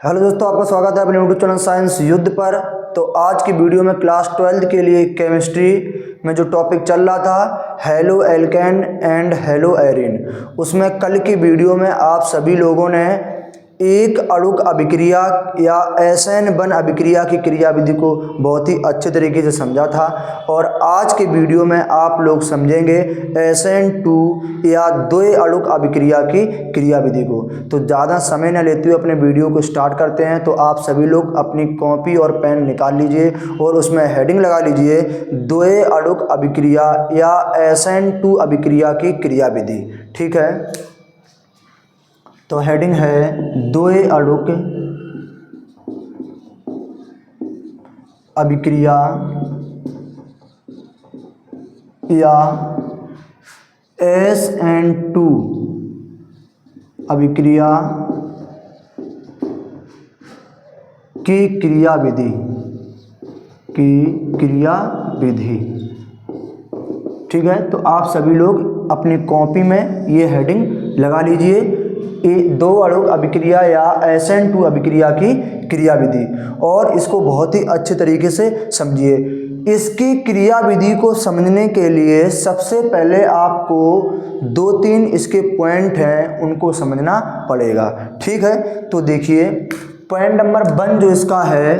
Hello दोस्तों, आपका स्वागत है अपने यूट्यूब चैनल साइंस युद्ध पर। तो आज की वीडियो में क्लास 12 के लिए केमिस्ट्री में जो टॉपिक चल रहा था halo alkane and hello Erin, उसमें कल की वीडियो में आप सभी लोगों ने एक अणुक अभिक्रिया या SN1 अभिक्रिया की क्रियाविधि को बहुत ही अच्छे तरीके से समझा था। और आज के वीडियो में आप लोग समझेंगे SN2 या द्वि अणुक अभिक्रिया की क्रियाविधि को। तो ज़्यादा समय न लेते हुए अपने वीडियो को स्टार्ट करते हैं। तो आप सभी लोग अपनी कॉपी और पेन निकाल लीजिए और उसमें हेडिंग लगा लीजिए द्वि अणुक अभिक्रिया या SN2 अभिक्रिया की क्रियाविधि। ठीक है, तो हेडिंग है द्वि अणुक अभिक्रिया या SN2 अभिक्रिया की क्रियाविधि ठीक है, तो आप सभी लोग अपनी कॉपी में ये हेडिंग लगा लीजिए, दो अणुक अभिक्रिया या SN2 अभिक्रिया की क्रियाविधि, और इसको बहुत ही अच्छे तरीके से समझिए। इसकी क्रियाविधि को समझने के लिए सबसे पहले आपको 2-3 इसके पॉइंट हैं उनको समझना पड़ेगा। ठीक है, तो देखिए पॉइंट नंबर 1 जो इसका है,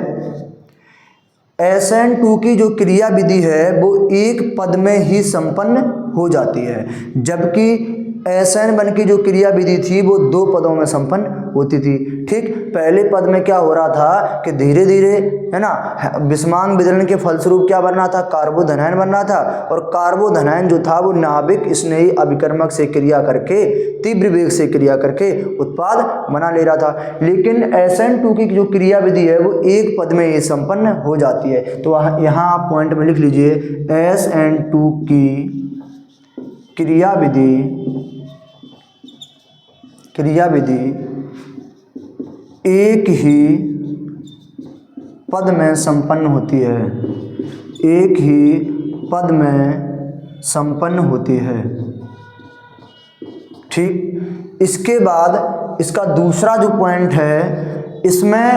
SN2 की जो क्रियाविधि है वो एक पद में ही संपन्न हो जाती है, जबकि SN1 की जो क्रियाविधि थी वो 2 पदों में संपन्न होती थी। ठीक, पहले पद में क्या हो रहा था कि धीरे धीरे है ना विषमांग विदलन के फलस्वरूप क्या बनना था, कार्बोधनायन बनना था, और कार्बोधनायन जो था वो नाभिक स्नेही अभिकर्मक से क्रिया करके तीव्र वेग से क्रिया करके उत्पाद बना ले रहा था। लेकिन SN2 की जो क्रियाविधि है वो एक पद में ही संपन्न हो जाती है। तो यहाँ आप पॉइंट में लिख लीजिए SN2 की क्रियाविधि एक ही पद में संपन्न होती है, एक ही पद में संपन्न होती है। ठीक, इसके बाद इसका दूसरा जो पॉइंट है, इसमें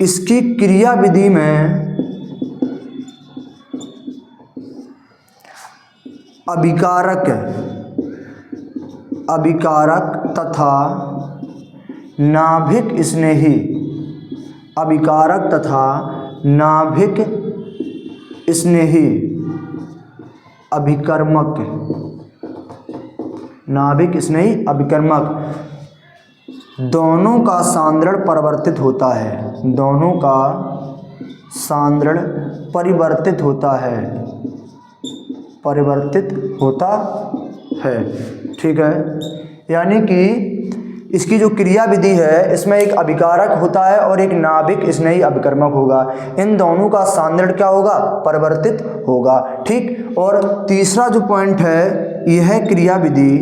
इसकी क्रियाविधि में अभिकारक तथा नाभिक स्नेही अभिकर्मक दोनों का सांद्रण परिवर्तित होता है। ठीक है, यानी कि इसकी जो क्रियाविधि है इसमें एक अभिकारक होता है और एक नाभिक स्नेही अभिकर्मक होगा। इन दोनों का सांद्रण क्या होगा, परिवर्तित होगा। ठीक, और तीसरा जो पॉइंट है, यह क्रियाविधि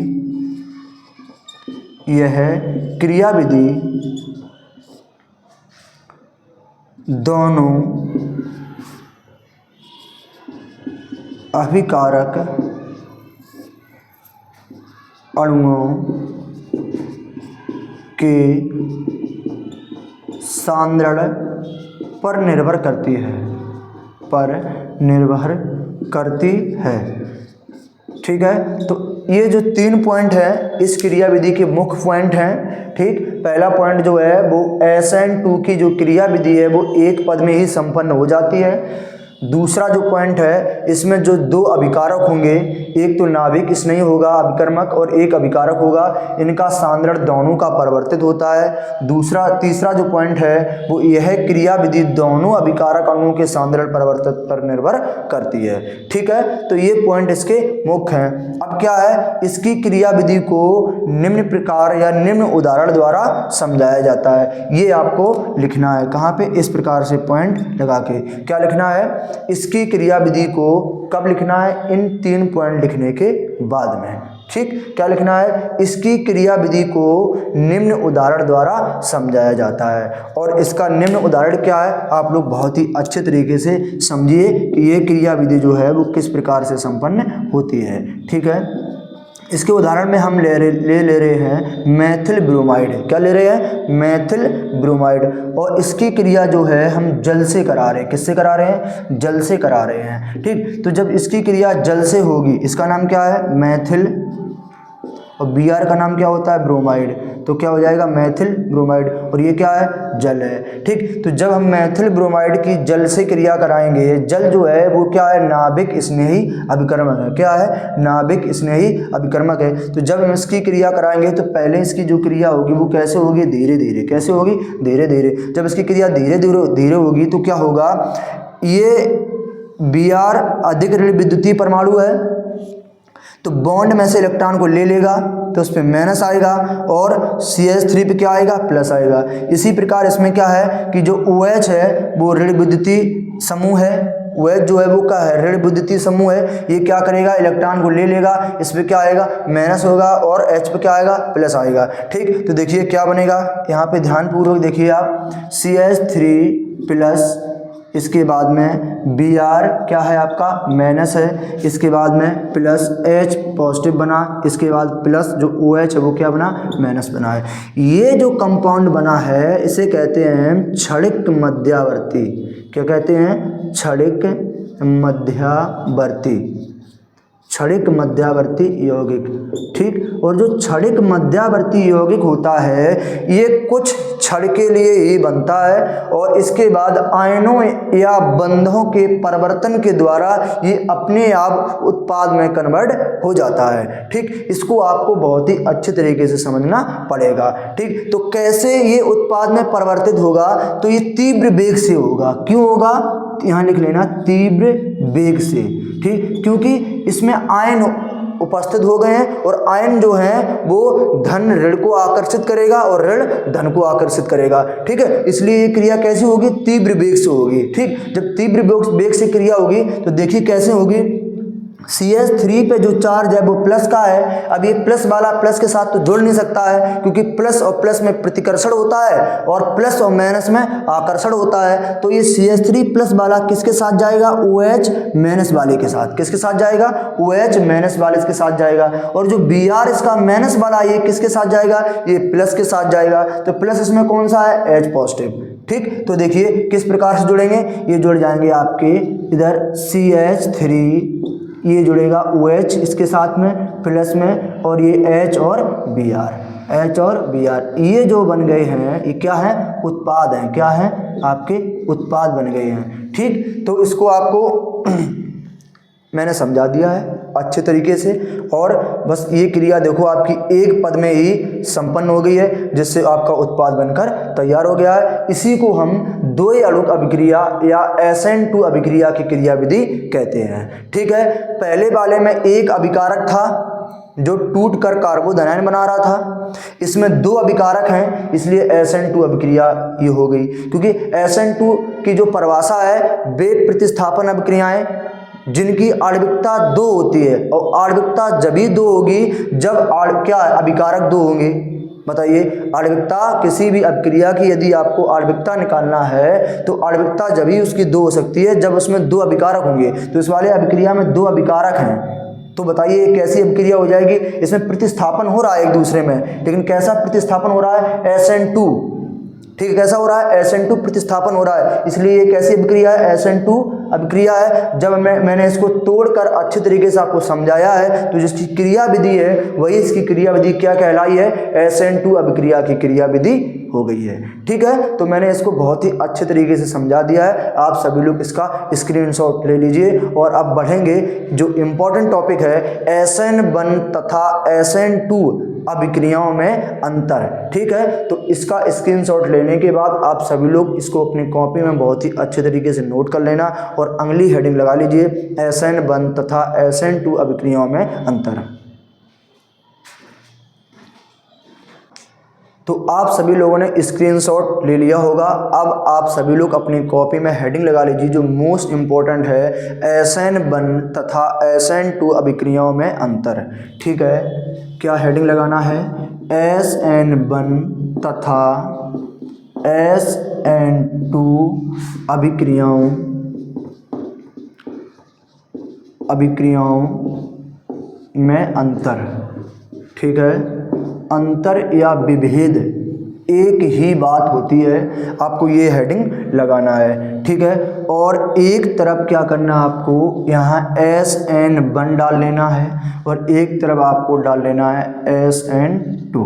दोनों अभिकारक अणुओं के सांद्रण पर निर्भर करती है। ठीक है, तो ये जो 3 पॉइंट है इस क्रियाविधि के मुख्य पॉइंट हैं। ठीक, पहला पॉइंट जो है वो SN2 की जो क्रियाविधि है वो एक पद में ही संपन्न हो जाती है। दूसरा जो पॉइंट है, इसमें जो 2 अभिकारक होंगे, एक तो नाभिक स्नेही होगा अभिकर्मक और एक अभिकारक होगा, इनका सांद्रण दोनों का परिवर्तित होता है। तीसरा जो पॉइंट है वो यह क्रियाविधि दोनों अभिकारक अणुओं के सांद्रण परिवर्तित पर निर्भर करती है। ठीक है, तो ये पॉइंट इसके मुख्य हैं। अब क्या है, इसकी क्रियाविधि को निम्न प्रकार या निम्न उदाहरण द्वारा समझाया जाता है। ये आपको लिखना है, कहाँ पे, इस प्रकार से पॉइंट लगा के। क्या लिखना है, इसकी क्रियाविधि को कब लिखना है, इन 3 पॉइंट लिखने के बाद में। ठीक, क्या लिखना है, इसकी क्रियाविधि को निम्न उदाहरण द्वारा समझाया जाता है। और इसका निम्न उदाहरण क्या है, आप लोग बहुत ही अच्छे तरीके से समझिए कि ये क्रियाविधि जो है वो किस प्रकार से संपन्न होती है। ठीक है, इसके उदाहरण में हम ले रहे हैं मेथिल ब्रोमाइड। क्या ले रहे हैं? Methyl bromide. और इसकी क्रिया जो है हम जल से करा रहे हैं। किससे करा रहे हैं? जल से करा रहे हैं। ठीक, तो जब इसकी क्रिया जल से होगी, इसका नाम क्या है? मेथिल, और Br का नाम क्या होता है? ब्रोमाइड। तो क्या हो जाएगा? Methyl bromide. और ये क्या है? जल है। ठीक, तो जब हम मेथिल ब्रोमाइड की जल से क्रिया कराएंगे, जल जो है वो क्या है? नाभिक स्नेही अभिकर्मक है। क्या है? नाभिक स्नेही अभिकर्मक है। तो जब हम इसकी क्रिया कराएंगे तो पहले इसकी जो क्रिया होगी वो कैसे होगी? धीरे धीरे। कैसे होगी? धीरे धीरे। जब इसकी क्रिया धीरे धीरे होगी तो क्या होगा? ये Br अधिक ऋण विद्युतीय परमाणु है, तो बॉन्ड में से इलेक्ट्रॉन को ले लेगा तो उस पर माइनस आएगा, और CH3 पे क्या आएगा? प्लस आएगा। इसी प्रकार इसमें क्या है कि जो OH है वो ऋण विद्युतीय समूह है। OH जो है वो क्या है? ऋण विद्युतीय समूह है। ये क्या करेगा? इलेक्ट्रॉन को ले लेगा, इस पे क्या आएगा? माइनस होगा, और H पे क्या आएगा? प्लस आएगा। ठीक, तो देखिए क्या बनेगा, यहाँ पे ध्यानपूर्वक देखिए आप, CH3 प्लस, इसके बाद में Br क्या है आपका? माइनस है, इसके बाद में प्लस H पॉजिटिव बना, इसके बाद प्लस जो OH है वो क्या बना? माइनस बना है। ये जो कंपाउंड बना है इसे कहते हैं क्षणिक मध्यावर्ती। क्या कहते हैं? क्षणिक मध्यावर्ती। क्षणिक मध्यावर्ती यौगिक। ठीक, और जो क्षणिक मध्यावर्ती यौगिक होता है ये कुछ क्षण के लिए ही बनता है, और इसके बाद आयनों या बंधों के परिवर्तन के द्वारा ये अपने आप उत्पाद में कन्वर्ट हो जाता है। ठीक, इसको आपको बहुत ही अच्छे तरीके से समझना पड़ेगा। ठीक, तो कैसे ये उत्पाद में परिवर्तित होगा? तो ये तीव्र वेग से होगा। क्यों होगा? यहाँ लिख लेना, तीव्र वेग से। ठीक, क्योंकि इसमें आयन उपस्थित हो गए हैं, और आयन जो है वो धन ऋण को आकर्षित करेगा और ऋण धन को आकर्षित करेगा। ठीक है, इसलिए ये क्रिया कैसी होगी? तीव्र वेग से होगी। ठीक, जब तीव्र वेग से क्रिया होगी तो देखिए कैसे होगी। CH3 पे जो चार्ज है वो प्लस का है। अब ये प्लस वाला प्लस के साथ तो जुड़ नहीं सकता है, क्योंकि प्लस और प्लस में प्रतिकर्षण होता है और प्लस और माइनस में आकर्षण होता है। तो ये CH3 प्लस वाला किसके साथ जाएगा? OH माइनस वाले के साथ। किसके साथ जाएगा? OH माइनस वाले के साथ जाएगा। और जो Br इसका माइनस वाला, ये किसके साथ जाएगा? ये प्लस के साथ जाएगा। तो प्लस इसमें कौन सा है? H positive. ठीक, तो देखिए किस प्रकार से जुड़ेंगे। ये जुड़ जाएंगे आपके इधर CH3, ये जुड़ेगा OH इसके साथ में प्लस में, और ये H और Br, ये जो बन गए हैं ये क्या है? उत्पाद हैं। क्या है? आपके उत्पाद बन गए हैं। ठीक, तो इसको आपको मैंने समझा दिया है अच्छे तरीके से, और बस ये क्रिया देखो आपकी एक पद में ही संपन्न हो गई है, जिससे आपका उत्पाद बनकर तैयार हो गया है। इसी को हम द्वय अणुक अभिक्रिया या SN2 अभिक्रिया की क्रिया विधि कहते हैं। ठीक है, पहले वाले में एक अभिकारक था जो टूट कर कार्बोधनायन बना रहा था। इसमें दो अभिकारक हैं, इसलिए SN2 अभिक्रिया ये हो गई। क्योंकि SN2 की जो परिभाषा है, वे प्रतिस्थापन अभिक्रियाएं जिनकी आणविकता 2 होती है, और आणविकता जब ही 2 होगी जब क्या अभिकारक 2 होंगे। बताइए, आणविकता किसी भी अभिक्रिया की यदि आपको आणविकता निकालना है तो आणविकता जब ही उसकी 2 हो सकती है जब उसमें 2 अभिकारक होंगे। तो इस वाले अभिक्रिया में 2 अभिकारक हैं, तो बताइए कैसी अभिक्रिया हो जाएगी। इसमें प्रतिस्थापन हो रहा है एक दूसरे में, लेकिन कैसा प्रतिस्थापन हो रहा है? SN2। ठीक है, कैसा हो रहा है? SN2 प्रतिस्थापन हो रहा है, इसलिए ये कैसी अभिक्रिया है? SN2 अभिक्रिया है। जब मैंने इसको तोड़कर अच्छे तरीके से आपको समझाया है, तो जिसकी क्रिया विधि है वही इसकी क्रिया विधि क्या कहलाई है? SN2 अभिक्रिया की क्रिया विधि हो गई है। ठीक है, तो मैंने इसको बहुत ही अच्छे तरीके से समझा दिया है। आप सभी लोग इसका स्क्रीनशॉट ले लीजिए, और अब बढ़ेंगे जो इम्पोर्टेंट टॉपिक है SN1 तथा SN2 अभिक्रियाओं में अंतर। ठीक है, तो इसका स्क्रीनशॉट लेने के बाद आप सभी लोग इसको अपनी कॉपी में बहुत ही अच्छे तरीके से नोट कर लेना, और अगली हेडिंग लगा लीजिए SN1 तथा SN2 अभिक्रियाओं में अंतर। तो आप सभी लोगों ने स्क्रीनशॉट ले लिया होगा। अब आप सभी लोग अपनी कॉपी में हेडिंग लगा लीजिए जो मोस्ट इम्पोर्टेंट है, SN1 तथा SN2 अभिक्रियाओं में अंतर। ठीक है, क्या हेडिंग लगाना है? SN1 तथा SN2 अभिक्रियाओं में अंतर। ठीक है, अंतर या विभेद एक ही बात होती है, आपको ये हेडिंग लगाना है। ठीक है, और एक तरफ क्या करना है आपको, यहाँ SN1 डाल लेना है और एक तरफ आपको डाल लेना है SN2।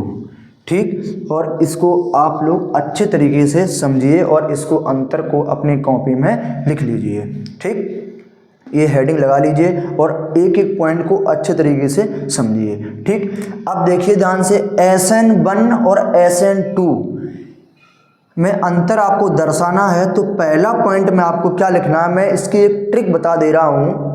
ठीक, और इसको आप लोग अच्छे तरीके से समझिए और इसको अंतर को अपनी कॉपी में लिख लीजिए। ठीक, ये हेडिंग लगा लीजिए और एक एक पॉइंट को अच्छे तरीके से समझिए। ठीक, अब देखिए ध्यान से, SN1 और SN2 में अंतर आपको दर्शाना है, तो पहला पॉइंट में आपको क्या लिखना है, मैं इसकी एक ट्रिक बता दे रहा हूँ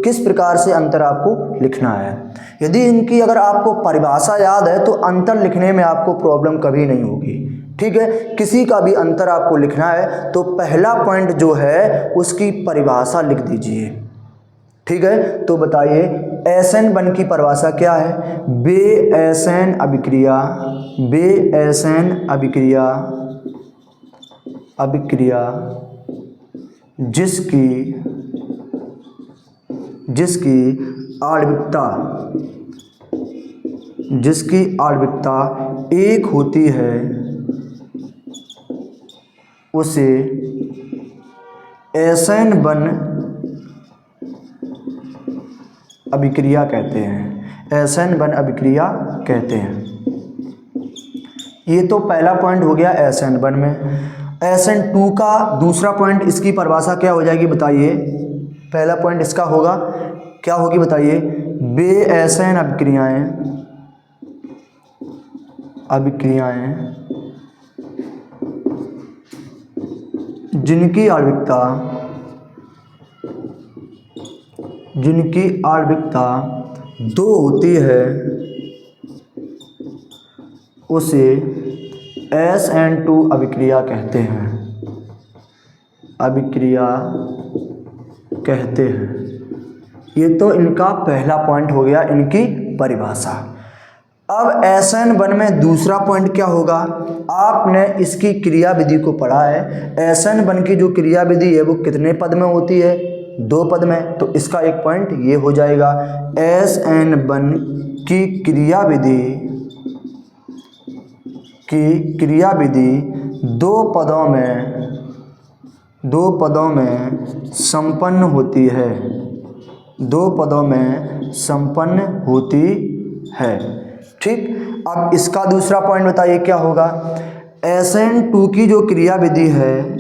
किस प्रकार से अंतर आपको लिखना है। यदि इनकी अगर आपको परिभाषा याद है तो अंतर लिखने में आपको प्रॉब्लम कभी नहीं होगी। ठीक है, किसी का भी अंतर आपको लिखना है तो पहला पॉइंट जो है उसकी परिभाषा लिख दीजिए। ठीक है, तो बताइए SN1 की परिभाषा क्या है, बेअसैन अभिक्रिया, बेअसैन अभिक्रिया, अभिक्रिया जिसकी आणविकता एक होती है उसे SN1 अभिक्रिया कहते हैं, SN1 अभिक्रिया कहते हैं। ये तो पहला पॉइंट हो गया SN1 में। SN2 का दूसरा पॉइंट, इसकी परिभाषा क्या हो जाएगी बताइए, पहला पॉइंट इसका होगा, क्या होगी बताइए, बेअसैन अभिक्रियाएं, अभिक्रियाएं जिनकी आणविकता दो होती है उसे SN2 अभिक्रिया कहते हैं, अभिक्रिया कहते हैं। ये तो इनका पहला पॉइंट हो गया, इनकी परिभाषा। अब SN1 में दूसरा पॉइंट क्या होगा, आपने इसकी क्रिया विधि को पढ़ा है। SN1 की जो क्रिया विधि है वो कितने पद में होती है, 2 पद में, तो इसका एक पॉइंट ये हो जाएगा, SN1 की क्रिया विधि 2 पदों में संपन्न होती है, 2 पदों में संपन्न होती है। ठीक, अब इसका दूसरा पॉइंट बताइए क्या होगा, SN2 की जो क्रिया विधि है,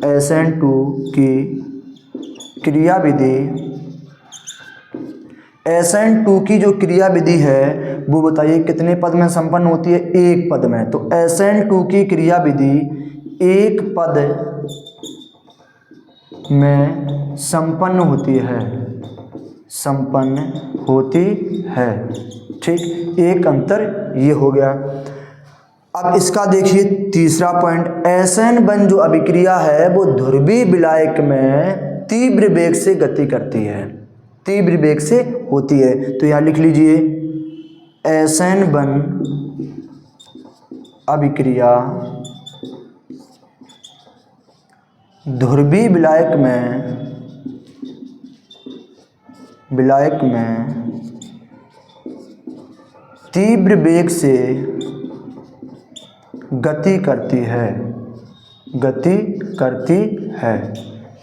SN2 की क्रिया विधि, SN2 की जो क्रिया विधि है वो बताइए कितने पद में संपन्न होती है, 1 पद में। तो SN2 की क्रिया विधि 1 पद में संपन्न होती है, संपन्न होती है। ठीक, एक अंतर ये हो गया। अब इसका देखिए तीसरा पॉइंट, SN1 जो अभिक्रिया है वो ध्रुवीय विलायक में तीव्र वेग से गति करती है, तीव्र वेग से होती है। तो यहाँ लिख लीजिए SN1 अभिक्रिया ध्रुवीय विलायक में तीव्र वेग से गति करती है।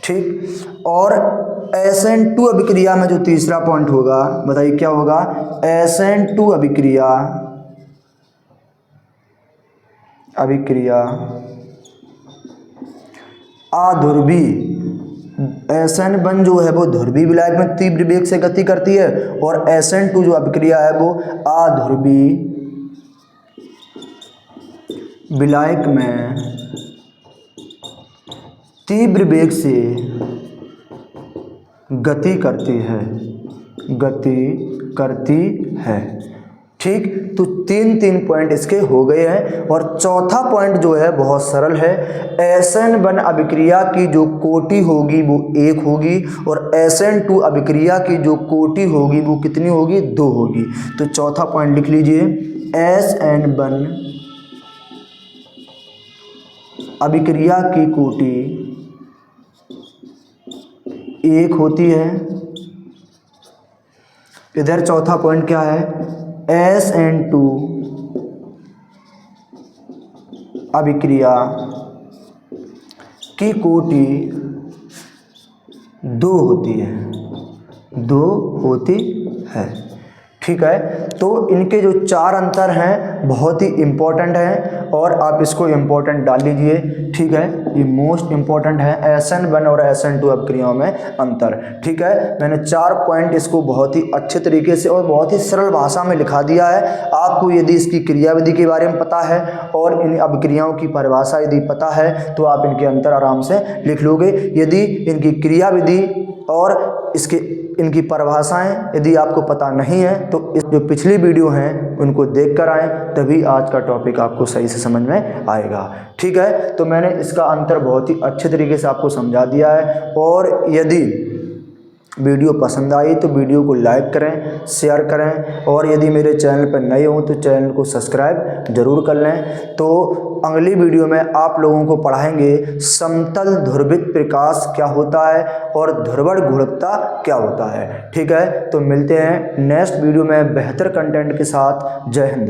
ठीक, और SN2 अभिक्रिया में जो तीसरा पॉइंट होगा बताइए क्या होगा, SN2 अभिक्रिया अध्रुवीय, SN1 जो है वो ध्रुवीय विलायक में तीव्र वेग से गति करती है और SN2 जो अभिक्रिया है वो अध्रुवीय विलायक में तीव्र वेग से गति करती है। ठीक, तो 3 पॉइंट इसके हो गए हैं। और चौथा पॉइंट जो है बहुत सरल है, SN1 अभिक्रिया की जो कोटि होगी वो 1 होगी और SN2 अभिक्रिया की जो कोटि होगी वो कितनी होगी, 2 होगी। तो चौथा पॉइंट लिख लीजिए, SN1 अभिक्रिया की कोटि 1 होती है। इधर चौथा पॉइंट क्या है, SN2 अभिक्रिया की कोटि 2 होती है, 2 होती है। ठीक है, तो इनके जो 4 अंतर हैं बहुत ही इम्पोर्टेंट हैं और आप इसको इम्पोर्टेंट डाल लीजिए। ठीक है, ये मोस्ट इम्पोर्टेंट है SN1 और SN2 अभिक्रियाओं में अंतर। ठीक है, मैंने 4 पॉइंट इसको बहुत ही अच्छे तरीके से और बहुत ही सरल भाषा में लिखा दिया है। आपको यदि इसकी क्रियाविधि के बारे में पता है और इन अभिक्रियाओं की परिभाषा यदि पता है तो आप इनके अंतर आराम से लिख लोगे। यदि इनकी क्रियाविधि और इनकी परिभाषाएं यदि आपको पता नहीं है तो इस जो पिछली वीडियो हैं उनको देख कर आएँ, तभी आज का टॉपिक आपको सही से समझ में आएगा। ठीक है, तो मैंने इसका अंतर बहुत ही अच्छे तरीके से आपको समझा दिया है। और यदि वीडियो पसंद आई तो वीडियो को लाइक करें, शेयर करें और यदि मेरे चैनल पर नए हों तो चैनल को सब्सक्राइब जरूर कर लें। तो अगली वीडियो में आप लोगों को पढ़ाएंगे समतल ध्रुवित प्रकाश क्या होता है और ध्रुवण गुणवत्ता क्या होता है। ठीक है, तो मिलते हैं नेक्स्ट वीडियो में बेहतर कंटेंट के साथ। जय हिंद।